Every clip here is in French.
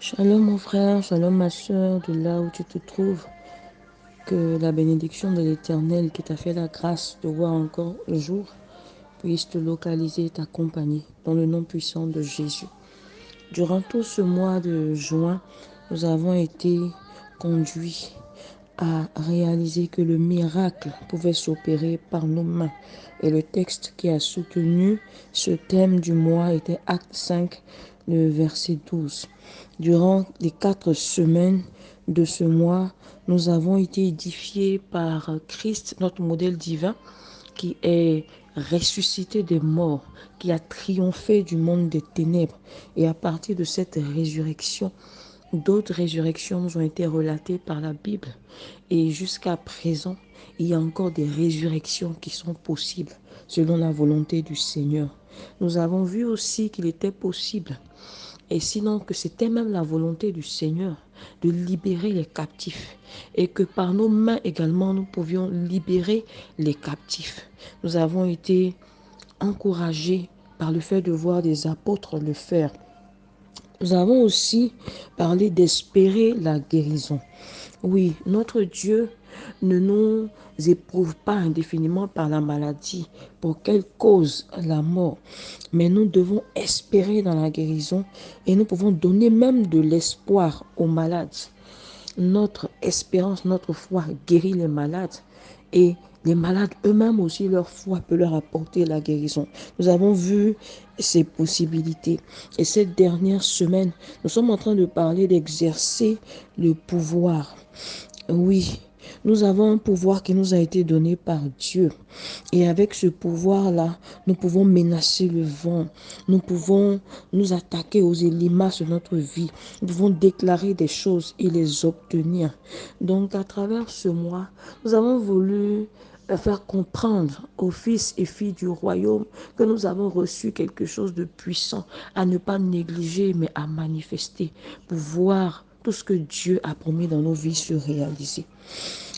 Shalom mon frère, shalom ma soeur, de là où tu te trouves, que la bénédiction de l'Éternel qui t'a fait la grâce de voir encore le jour puisse te localiser et t'accompagner dans le nom puissant de Jésus. Durant tout ce mois de juin, nous avons été conduits à réaliser que le miracle pouvait s'opérer par nos mains. Et le texte qui a soutenu ce thème du mois était Acte 5, le verset 12. Durant les 4 semaines de ce mois, nous avons été édifiés par Christ, notre modèle divin, qui est ressuscité des morts, qui a triomphé du monde des ténèbres. Et à partir de cette résurrection, d'autres résurrections nous ont été relatées par la Bible. Et jusqu'à présent, il y a encore des résurrections qui sont possibles selon la volonté du Seigneur. Nous avons vu aussi qu'il était possible, et sinon que c'était même la volonté du Seigneur, de libérer les captifs. Et que par nos mains également, nous pouvions libérer les captifs. Nous avons été encouragés par le fait de voir des apôtres le faire. Nous avons aussi parlé d'espérer la guérison. Oui, notre Dieu ne nous éprouve pas indéfiniment par la maladie, pour quelle cause la mort. Mais nous devons espérer dans la guérison et nous pouvons donner même de l'espoir aux malades. Notre espérance, notre foi guérit les malades et les malades eux-mêmes aussi, leur foi peut leur apporter la guérison. Nous avons vu ces possibilités. Et cette dernière semaine, nous sommes en train de parler d'exercer le pouvoir. Oui, nous avons un pouvoir qui nous a été donné par Dieu. Et avec ce pouvoir-là, nous pouvons menacer le vent. Nous pouvons nous attaquer aux limaces de notre vie. Nous pouvons déclarer des choses et les obtenir. Donc, à travers ce mois, nous avons voulu faire comprendre aux fils et filles du royaume que nous avons reçu quelque chose de puissant à ne pas négliger, mais à manifester pour voir tout ce que Dieu a promis dans nos vies se réaliser.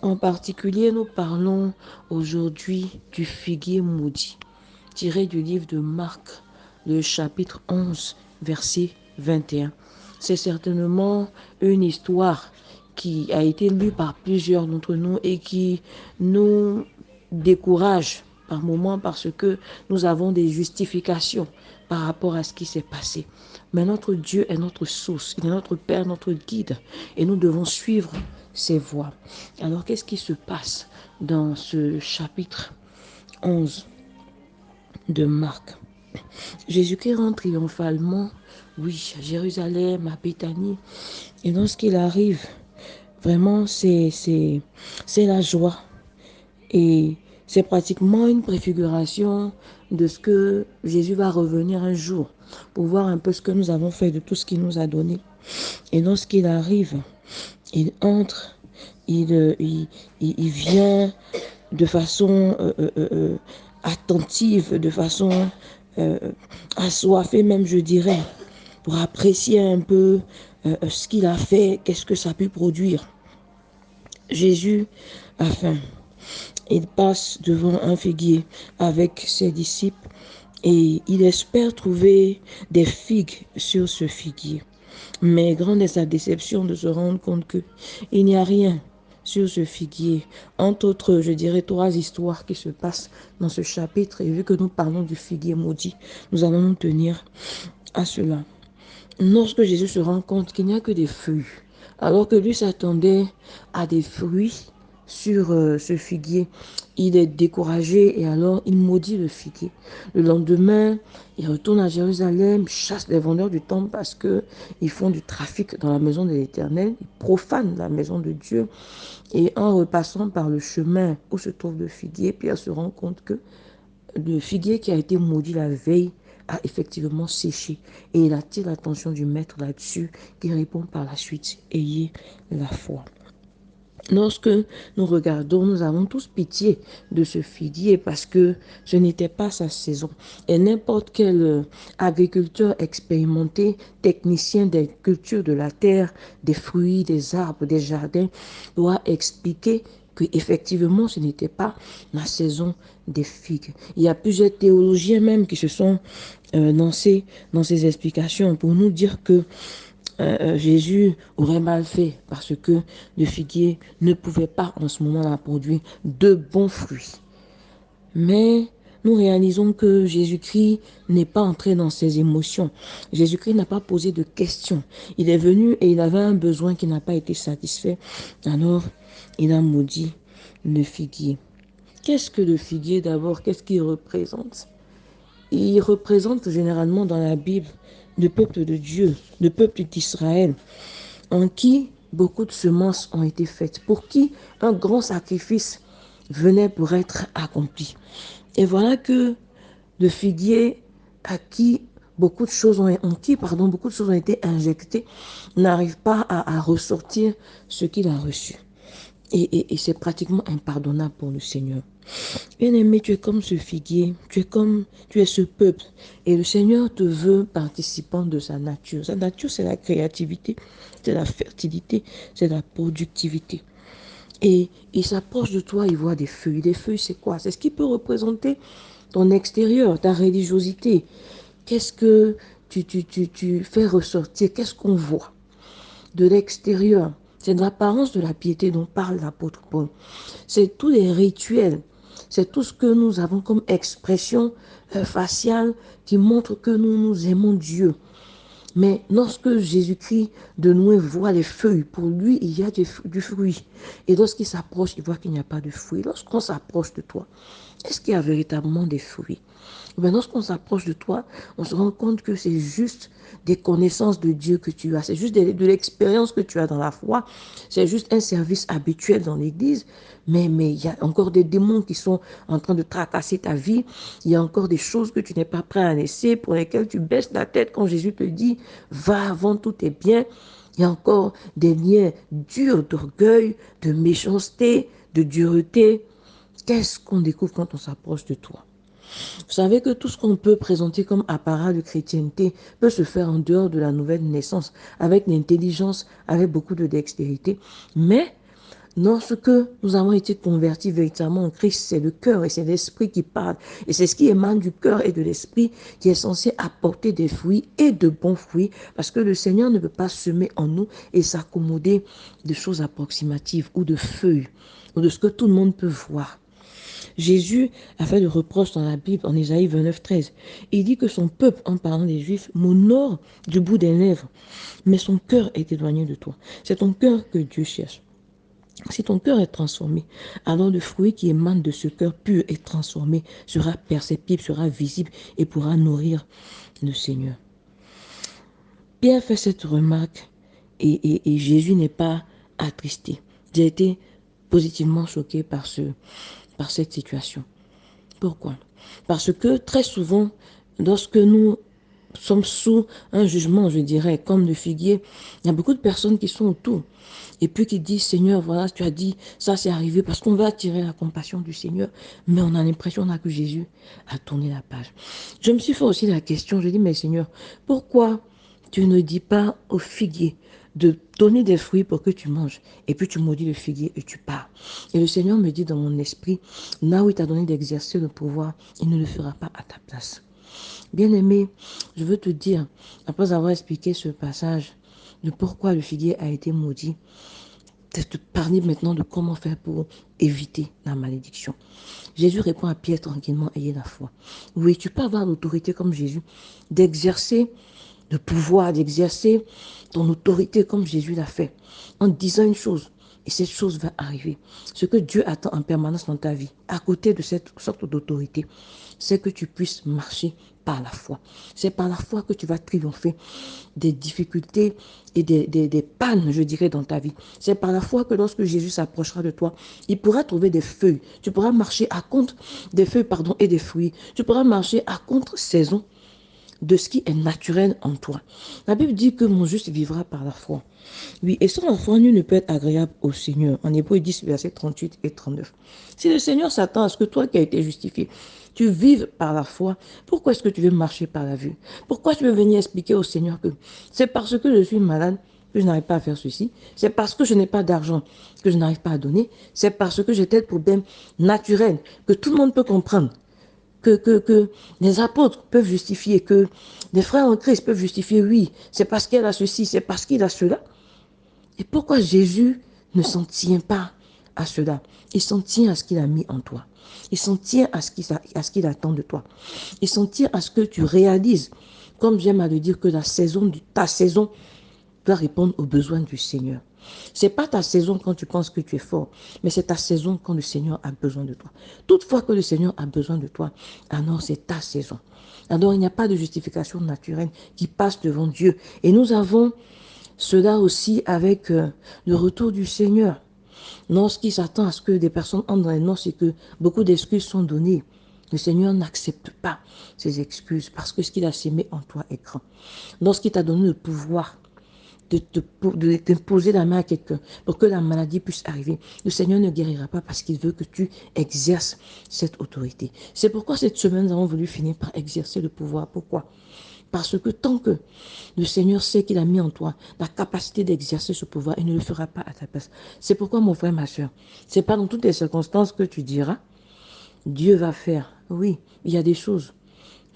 En particulier, nous parlons aujourd'hui du figuier maudit, tiré du livre de Marc, le chapitre 11, verset 21. C'est certainement une histoire qui a été lue par plusieurs d'entre nous et qui nous décourage par moments parce que nous avons des justifications par rapport à ce qui s'est passé. Mais notre Dieu est notre source, il est notre Père, notre guide, et nous devons suivre ses voies. Alors, qu'est-ce qui se passe dans ce chapitre 11 de Marc? Jésus-Christ rentre triomphalement, oui, à Jérusalem, à Béthanie, et lorsqu'il arrive, vraiment, c'est la joie. Et c'est pratiquement une préfiguration de ce que Jésus va revenir un jour pour voir un peu ce que nous avons fait de tout ce qu'il nous a donné. Et lorsqu'il arrive, il entre, il vient de façon attentive, de façon assoiffée même, je dirais, pour apprécier un peu ce qu'il a fait, qu'est-ce que ça a pu produire. Jésus a faim. Il passe devant un figuier avec ses disciples et il espère trouver des figues sur ce figuier. Mais grande est sa déception de se rendre compte qu'il n'y a rien sur ce figuier. Entre autres, je dirais 3 histoires qui se passent dans ce chapitre. Et vu que nous parlons du figuier maudit, nous allons nous tenir à cela. Lorsque Jésus se rend compte qu'il n'y a que des feuilles, alors que lui s'attendait à des fruits sur ce figuier, il est découragé et alors il maudit le figuier. Le lendemain, il retourne à Jérusalem, chasse les vendeurs du temple parce qu'ils font du trafic dans la maison de l'Éternel, ils profanent la maison de Dieu. Et en repassant par le chemin où se trouve le figuier, Pierre se rend compte que le figuier qui a été maudit la veille a effectivement séché. Et il attire l'attention du maître là-dessus, qui répond par la suite, ayez la foi. Lorsque nous regardons, nous avons tous pitié de ce figuier parce que ce n'était pas sa saison. Et n'importe quel agriculteur expérimenté, technicien des cultures de la terre, des fruits, des arbres, des jardins, doit expliquer que effectivement ce n'était pas la saison des figues. Il y a plusieurs théologiens même qui se sont lancés dans ces explications pour nous dire que Jésus aurait mal fait parce que le figuier ne pouvait pas en ce moment-là produire de bons fruits. Mais nous réalisons que Jésus-Christ n'est pas entré dans ses émotions. Jésus-Christ n'a pas posé de questions. Il est venu et il avait un besoin qui n'a pas été satisfait. Alors, il a maudit le figuier. Qu'est-ce que le figuier d'abord? Qu'est-ce qu'il représente? Il représente généralement dans la Bible le peuple de Dieu, le peuple d'Israël, en qui beaucoup de semences ont été faites, pour qui un grand sacrifice venait pour être accompli. Et voilà que le figuier à qui beaucoup de choses ont été injectées n'arrive pas à ressortir ce qu'il a reçu. Et c'est pratiquement impardonnable pour le Seigneur. Bien-aimé, tu es comme ce figuier, tu es ce peuple. Et le Seigneur te veut participant de sa nature. Sa nature, c'est la créativité, c'est la fertilité, c'est la productivité. Et il s'approche de toi, il voit des feuilles. Des feuilles, c'est quoi? C'est ce qui peut représenter ton extérieur, ta religiosité. Qu'est-ce que tu fais ressortir? Qu'est-ce qu'on voit de l'extérieur? C'est de l'apparence de la piété dont parle l'apôtre Paul. C'est tous les rituels. C'est tout ce que nous avons comme expression faciale qui montre que nous aimons Dieu. Mais lorsque Jésus-Christ de nous voit les feuilles, pour lui, il y a du fruit. Et lorsqu'il s'approche, il voit qu'il n'y a pas de fruit. Lorsqu'on s'approche de toi, est-ce qu'il y a véritablement des fruits? Ben, lorsqu'on s'approche de toi, on se rend compte que c'est juste des connaissances de Dieu que tu as. C'est juste de l'expérience que tu as dans la foi. C'est juste un service habituel dans l'église. Mais il y a encore des démons qui sont en train de tracasser ta vie. Il y a encore des choses que tu n'es pas prêt à laisser, pour lesquelles tu baisses la tête quand Jésus te dit, va avant tout tes biens. Il y a encore des liens durs d'orgueil, de méchanceté, de dureté. Qu'est-ce qu'on découvre quand on s'approche de toi? Vous savez que tout ce qu'on peut présenter comme apparat de chrétienté peut se faire en dehors de la nouvelle naissance, avec l'intelligence, avec beaucoup de dextérité. Mais lorsque nous avons été convertis véritablement en Christ, c'est le cœur et c'est l'esprit qui parle. Et c'est ce qui émane du cœur et de l'esprit qui est censé apporter des fruits et de bons fruits, parce que le Seigneur ne peut pas semer en nous et s'accommoder de choses approximatives ou de feuilles, ou de ce que tout le monde peut voir. Jésus a fait le reproche dans la Bible en Ésaïe 29, 13. Il dit que son peuple, en parlant des Juifs, m'honore du bout des lèvres, mais son cœur est éloigné de toi. C'est ton cœur que Dieu cherche. Si ton cœur est transformé, alors le fruit qui émane de ce cœur pur et transformé sera perceptible, sera visible et pourra nourrir le Seigneur. Pierre fait cette remarque et Jésus n'est pas attristé. J'ai été positivement choqué par cette situation. Pourquoi? Parce que très souvent, lorsque nous sommes sous un jugement, je dirais, comme le figuier, il y a beaucoup de personnes qui sont autour. Et puis qui disent, Seigneur, voilà, tu as dit, ça c'est arrivé parce qu'on va attirer la compassion du Seigneur. Mais on a l'impression là que Jésus a tourné la page. Je me suis fait aussi la question, je dis, mais Seigneur, pourquoi tu ne dis pas au figuier de donner des fruits pour que tu manges, et puis tu maudis le figuier et tu pars. Et le Seigneur me dit dans mon esprit, là où il t'a donné d'exercer le pouvoir, il ne le fera pas à ta place. Bien-aimé, je veux te dire, après avoir expliqué ce passage, de pourquoi le figuier a été maudit, de te parler maintenant de comment faire pour éviter la malédiction. Jésus répond à Pierre tranquillement, ayez la foi. Oui, tu peux avoir l'autorité comme Jésus, d'exercer le pouvoir, d'exercer ton autorité comme Jésus l'a fait, en disant une chose, et cette chose va arriver. Ce que Dieu attend en permanence dans ta vie, à côté de cette sorte d'autorité, c'est que tu puisses marcher par la foi. C'est par la foi que tu vas triompher des difficultés et des pannes, je dirais, dans ta vie. C'est par la foi que lorsque Jésus s'approchera de toi, il pourra trouver des feuilles. Tu pourras marcher à contre des feuilles, et des fruits. Tu pourras marcher à contre-saison de ce qui est naturel en toi. La Bible dit que mon juste vivra par la foi. Oui, et sans la foi, nul ne peut être agréable au Seigneur. En Hébreux 10, versets 38 et 39. Si le Seigneur s'attend à ce que toi qui as été justifié, tu vives par la foi, pourquoi est-ce que tu veux marcher par la vue? Pourquoi tu veux venir expliquer au Seigneur que c'est parce que je suis malade que je n'arrive pas à faire ceci, c'est parce que je n'ai pas d'argent que je n'arrive pas à donner, c'est parce que j'ai tel problème naturel que tout le monde peut comprendre que les apôtres peuvent justifier, que les frères en Christ peuvent justifier, oui, c'est parce qu'elle a ceci, c'est parce qu'il a cela. Et pourquoi Jésus ne s'en tient pas à cela? Il s'en tient à ce qu'il a mis en toi. Il s'en tient à ce qu'il attend de toi. Il s'en tient à ce que tu réalises, comme j'aime à le dire, que ta saison doit répondre aux besoins du Seigneur. C'est pas ta saison quand tu penses que tu es fort, mais c'est ta saison quand le Seigneur a besoin de toi. Toutefois que le Seigneur a besoin de toi, alors c'est ta saison. Alors il n'y a pas de justification naturelle qui passe devant Dieu. Et nous avons cela aussi avec le retour du Seigneur. Lorsqu'il s'attend à ce que des personnes entrent dans les noces et que beaucoup d'excuses sont données, le Seigneur n'accepte pas ces excuses parce que ce qu'il a sémé en toi est grand. Lorsqu'il t'a donné le pouvoir d'imposer la main à quelqu'un pour que la maladie puisse arriver, le Seigneur ne guérira pas parce qu'il veut que tu exerces cette autorité. C'est pourquoi cette semaine, nous avons voulu finir par exercer le pouvoir. Pourquoi? Parce que tant que le Seigneur sait qu'il a mis en toi la capacité d'exercer ce pouvoir, il ne le fera pas à ta place. C'est pourquoi, mon frère, ma soeur, c'est pas dans toutes les circonstances que tu diras, Dieu va faire. Oui, il y a des choses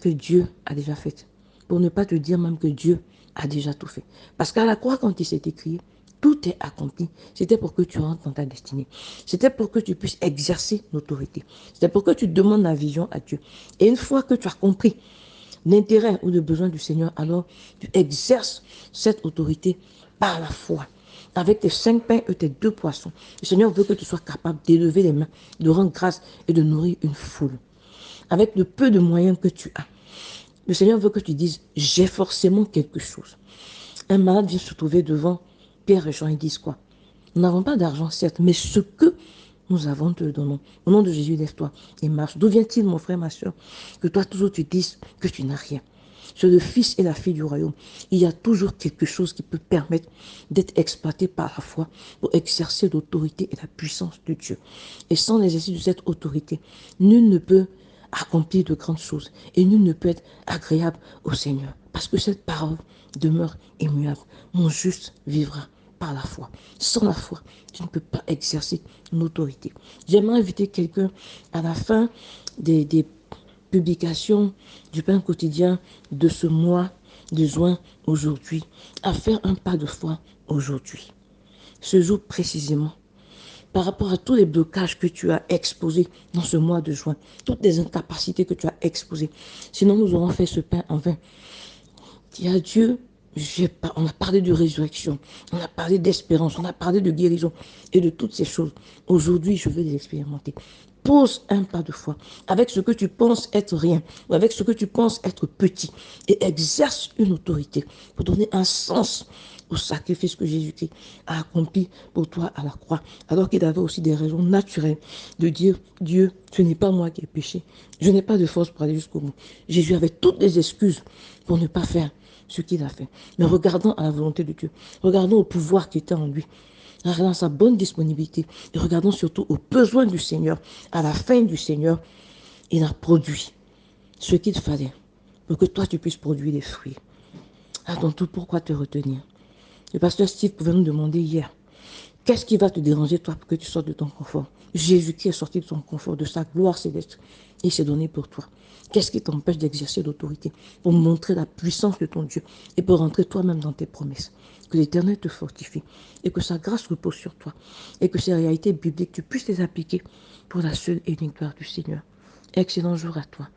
que Dieu a déjà faites. Pour ne pas te dire même que Dieu a déjà tout fait. Parce qu'à la croix, quand il s'est écrit, tout est accompli. C'était pour que tu rentres dans ta destinée. C'était pour que tu puisses exercer l'autorité. C'était pour que tu demandes la vision à Dieu. Et une fois que tu as compris l'intérêt ou le besoin du Seigneur, alors tu exerces cette autorité par la foi. Avec tes 5 pains et tes 2 poissons, le Seigneur veut que tu sois capable d'élever les mains, de rendre grâce et de nourrir une foule. Avec le peu de moyens que tu as, le Seigneur veut que tu dises, j'ai forcément quelque chose. Un malade vient se trouver devant Pierre et Jean, ils disent quoi? Nous n'avons pas d'argent, certes, mais ce que nous avons, te le donnons. Au nom de Jésus, lève-toi et marche. D'où vient-il, mon frère, ma soeur, que toi, toujours, tu dises que tu n'as rien? Sur le fils et la fille du royaume, il y a toujours quelque chose qui peut permettre d'être exploité par la foi pour exercer l'autorité et la puissance de Dieu. Et sans l'exercice de cette autorité, nul ne peut accomplir de grandes choses et nul ne peut être agréable au Seigneur. Parce que cette parole demeure immuable. Mon juste vivra par la foi. Sans la foi, tu ne peux pas exercer une autorité. J'aimerais inviter quelqu'un à la fin des publications du pain quotidien de ce mois de juin aujourd'hui à faire un pas de foi aujourd'hui. Ce jour précisément, par rapport à tous les blocages que tu as exposés dans ce mois de juin, toutes les incapacités que tu as exposées. Sinon, nous aurons fait ce pain en vain. Dis à Dieu, on a parlé de résurrection, on a parlé d'espérance, on a parlé de guérison et de toutes ces choses. Aujourd'hui, je veux les expérimenter. Pose un pas de foi avec ce que tu penses être rien ou avec ce que tu penses être petit et exerce une autorité pour donner un sens au sacrifice que Jésus-Christ a accompli pour toi à la croix, alors qu'il avait aussi des raisons naturelles de dire, Dieu, ce n'est pas moi qui ai péché, je n'ai pas de force pour aller jusqu'au bout. Jésus avait toutes les excuses pour ne pas faire ce qu'il a fait. Mais regardons à la volonté de Dieu, regardons au pouvoir qui était en lui, regardons sa bonne disponibilité et regardons surtout aux besoins du Seigneur. À la fin du Seigneur, il a produit ce qu'il fallait pour que toi tu puisses produire des fruits. Avant tout, pourquoi te retenir? Le pasteur Steve pouvait nous demander hier, qu'est-ce qui va te déranger toi pour que tu sortes de ton confort? Jésus qui est sorti de son confort, de sa gloire céleste, il s'est donné pour toi. Qu'est-ce qui t'empêche d'exercer l'autorité pour montrer la puissance de ton Dieu et pour rentrer toi-même dans tes promesses? Que l'Éternel te fortifie et que sa grâce repose sur toi et que ces réalités bibliques, tu puisses les appliquer pour la seule et unique gloire du Seigneur. Excellent jour à toi.